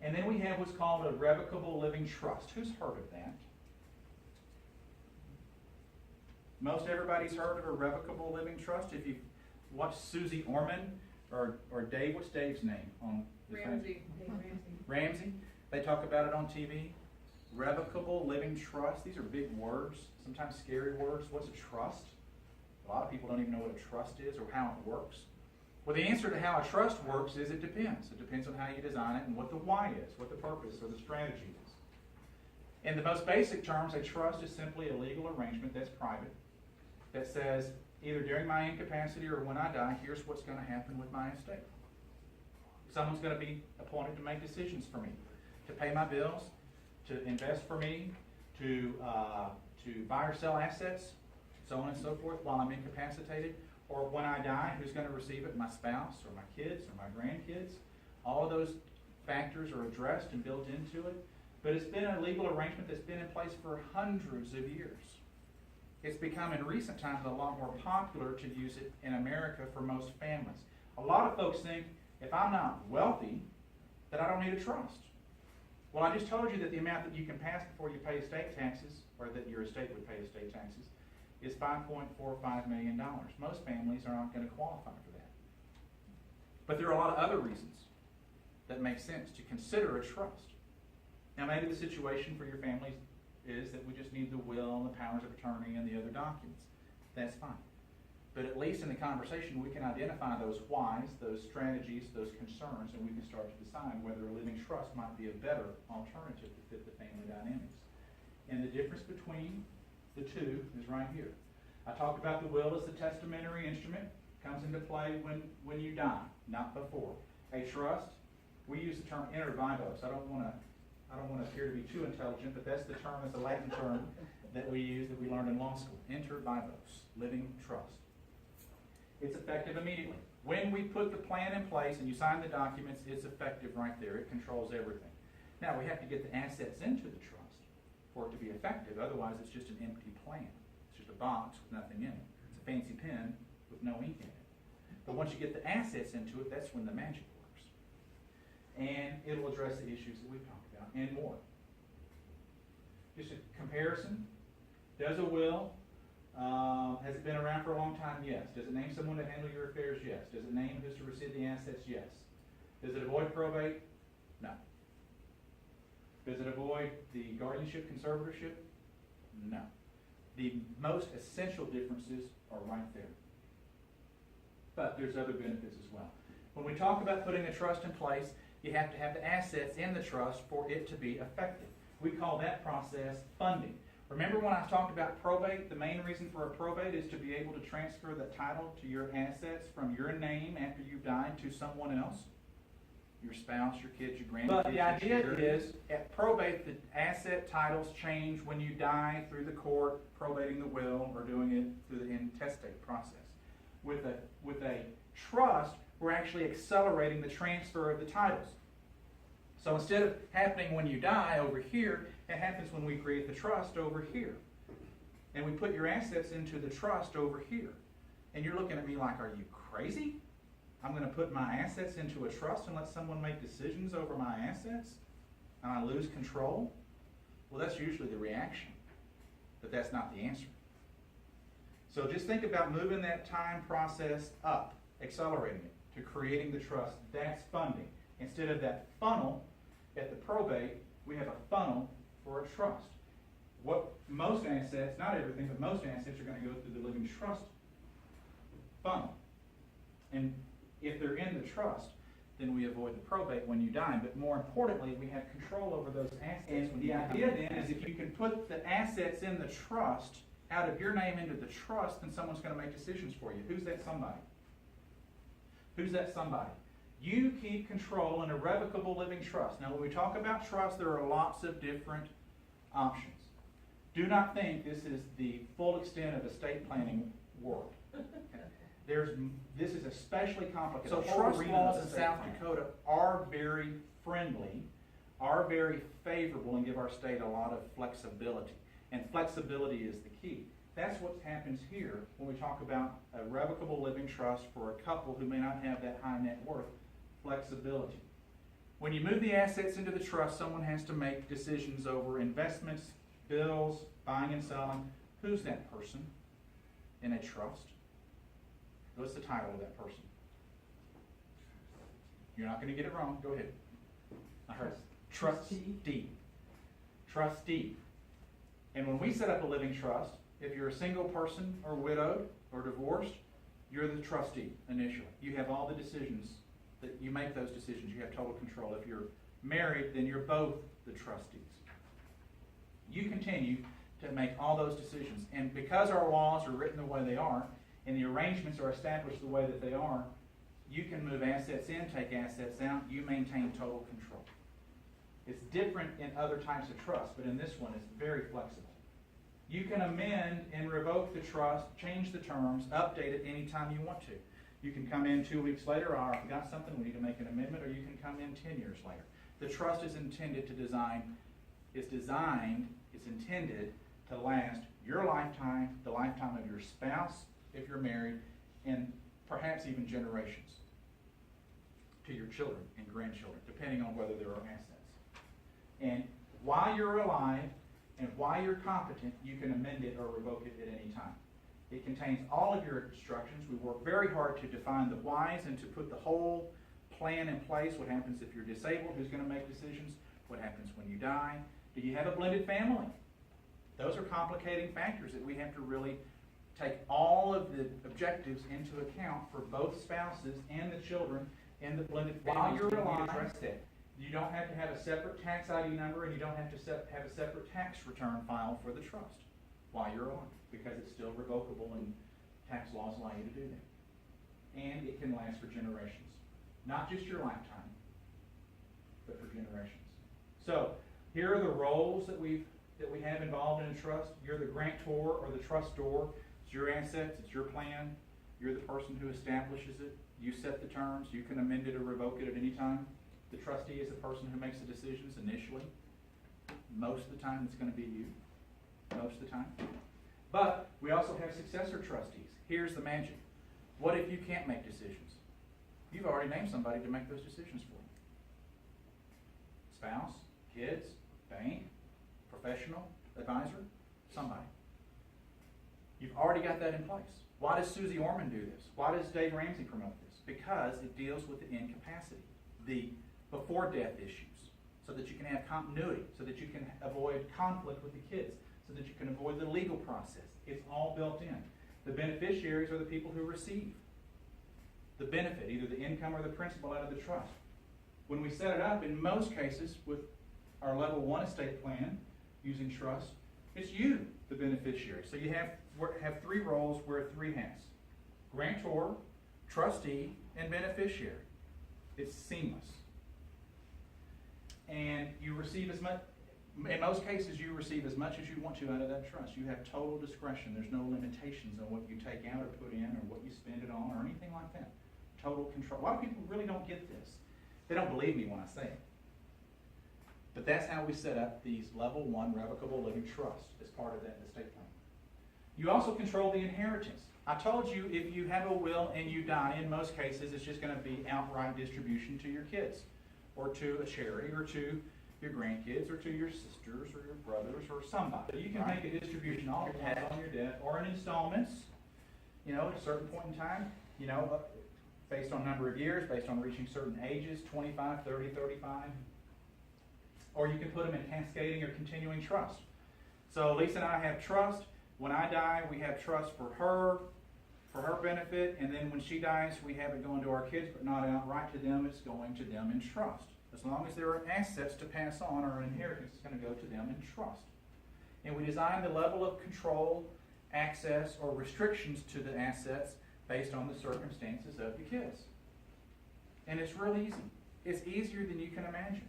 And then we have what's called a revocable living trust. Who's heard of that? Most everybody's heard of a revocable living trust. If you've watched Susie Orman or Dave, what's Dave's name on the Ramsey. Ramsey. They talk about it on TV. Revocable living trust. These are big words, sometimes scary words. What's a trust? A lot of people don't even know what a trust is or how it works. Well, the answer to how a trust works is it depends. It depends on how you design it and what the why is, what the purpose or the strategy is. In the most basic terms, a trust is simply a legal arrangement that's private, that says either during my incapacity or when I die, here's what's going to happen with my estate. Someone's going to be appointed to make decisions for me, to pay my bills, to invest for me, to buy or sell assets, so on and so forth, while I'm incapacitated. Or when I die, who's going to receive it? My spouse or my kids or my grandkids. All of those factors are addressed and built into it. But it's been a legal arrangement that's been in place for hundreds of years. It's become in recent times a lot more popular to use it in America for most families. A lot of folks think if I'm not wealthy, that I don't need a trust. Well, I just told you that the amount that you can pass before you pay estate taxes, or that your estate would pay estate taxes, is $5.45 million. Most families are not going to qualify for that. But there are a lot of other reasons that make sense to consider a trust. Now, maybe the situation for your family is that we just need the will and the powers of attorney and the other documents. That's fine. But at least in the conversation, we can identify those whys, those strategies, those concerns, and we can start to decide whether a living trust might be a better alternative to fit the family dynamics. And the difference between the two is right here. I talked about the will as the testamentary instrument. Comes into play when you die, not before. A trust, we use the term inter vivos. I don't want to appear to be too intelligent, but that's the term, it's a Latin term that we use, that we learned in law school. Inter vivos, living trust. It's effective immediately. When we put the plan in place and you sign the documents, it's effective right there. It controls everything. Now, we have to get the assets into the trust for it to be effective. Otherwise, it's just an empty plan. It's just a box with nothing in it. It's a fancy pen with no ink in it. But once you get the assets into it, that's when the magic works. And it'll address the issues that we've talked about and more. Just a comparison. Does a will, has it been around for a long time? Yes. Does it name someone to handle your affairs? Yes. Does it name who's to receive the assets? Yes. Does it avoid probate? No. Does it avoid the guardianship, conservatorship? No. The most essential differences are right there. But there's other benefits as well. When we talk about putting a trust in place, you have to have the assets in the trust for it to be effective. We call that process funding. Remember when I talked about probate, the main reason for a probate is to be able to transfer the title to your assets from your name after you've died to someone else? Your spouse, your kids, your grandkids. But the idea is, at probate, the asset titles change when you die through the court, probating the will, or doing it through the intestate process. With a trust, we're actually accelerating the transfer of the titles. So instead of happening when you die over here, it happens when we create the trust over here. And we put your assets into the trust over here. And you're looking at me like, are you crazy? I'm going to put my assets into a trust and let someone make decisions over my assets? And I lose control? Well, that's usually the reaction. But that's not the answer. So just think about moving that time process up, accelerating it, to creating the trust. That's funding. Instead of that funnel at the probate, we have a funnel for a trust. What most assets, not everything, but most assets are going to go through the living trust funnel. And if they're in the trust, then we avoid the probate when you die. But more importantly, we have control over those assets. And the idea then is if you can put the assets in the trust, out of your name into the trust, then someone's going to make decisions for you. Who's that somebody? Who's that somebody? You keep control in a revocable living trust. Now, when we talk about trust, there are lots of different options. Do not think this is the full extent of estate planning world. This is especially complicated. So trust laws in South Dakota are very friendly, are very favorable, and give our state a lot of flexibility. And flexibility is the key. That's what happens here when we talk about a revocable living trust for a couple who may not have that high net worth. Flexibility. When you move the assets into the trust, someone has to make decisions over investments, bills, buying and selling. Who's that person in a trust? What's the title of that person? You're not going to get it wrong. Go ahead. I heard trustee. Trustee. And when we set up a living trust, if you're a single person or widowed or divorced, you're the trustee initially. You have all the decisions, that you make those decisions. You have total control. If you're married, then you're both the trustees. You continue to make all those decisions. And because our laws are written the way they are, and the arrangements are established the way that they are, you can move assets in, take assets out. You maintain total control. It's different in other types of trusts, but in this one it's very flexible. You can amend and revoke the trust, change the terms, update it anytime you want to. You can come in 2 weeks later, I forgot something, we need to make an amendment, or you can come in 10 years later. The trust is intended to it's intended to last your lifetime, the lifetime of your spouse, if you're married, and perhaps even generations to your children and grandchildren, depending on whether there are assets. And while you're alive and while you're competent, you can amend it or revoke it at any time. It contains all of your instructions. We work very hard to define the whys and to put the whole plan in place. What happens if you're disabled? Who's going to make decisions? What happens when you die? Do you have a blended family? Those are complicating factors that we have to really take all of the objectives into account for both spouses and the children in the blended family. While you're alive, you don't have to have a separate tax ID number, and you don't have to have a separate tax return filed for the trust while you're alive, because it's still revocable and tax laws allow you to do that. And it can last for generations. Not just your lifetime, but for generations. So here are the roles that we have involved in a trust. You're the grantor or the trustor. It's your assets, it's your plan. You're the person who establishes it. You set the terms. You can amend it or revoke it at any time. The trustee is the person who makes the decisions initially. Most of the time it's going to be you. Most of the time. But we also have successor trustees. Here's the magic. What if you can't make decisions? You've already named somebody to make those decisions for you. Spouse, kids, bank, professional, advisor, somebody. You've already got that in place. Why does Susie Orman do this? Why does Dave Ramsey promote this? Because it deals with the incapacity, the before-death issues, so that you can have continuity, so that you can avoid conflict with the kids, so that you can avoid the legal process. It's all built in. The beneficiaries are the people who receive the benefit, either the income or the principal out of the trust. When we set it up, in most cases, with our level 1 estate plan, using trust, it's you, the beneficiary. So you have 3 roles, wear 3 hats. Grantor, trustee, and beneficiary. It's seamless. And you receive as much, in most cases, you receive as much as you want to out of that trust. You have total discretion. There's no limitations on what you take out or put in or what you spend it on or anything like that. Total control. A lot of people really don't get this. They don't believe me when I say it. But that's how we set up these level 1 revocable living trusts as part of that estate plan. You also control the inheritance. I told you if you have a will and you die, in most cases it's just going to be outright distribution to your kids, or to a charity, or to your grandkids, or to your sisters, or your brothers, or somebody. You can make a distribution all at once on your death, or in installments, at a certain point in time, based on number of years, based on reaching certain ages, 25, 30, 35. Or you can put them in cascading or continuing trust. So Lisa and I have trust. When I die, we have trust for her benefit, and then when she dies, we have it going to our kids, but not outright to them. It's going to them in trust. As long as there are assets to pass on or an inheritance, it's going to go to them in trust. And we design the level of control, access, or restrictions to the assets based on the circumstances of the kids. And it's real easy. It's easier than you can imagine.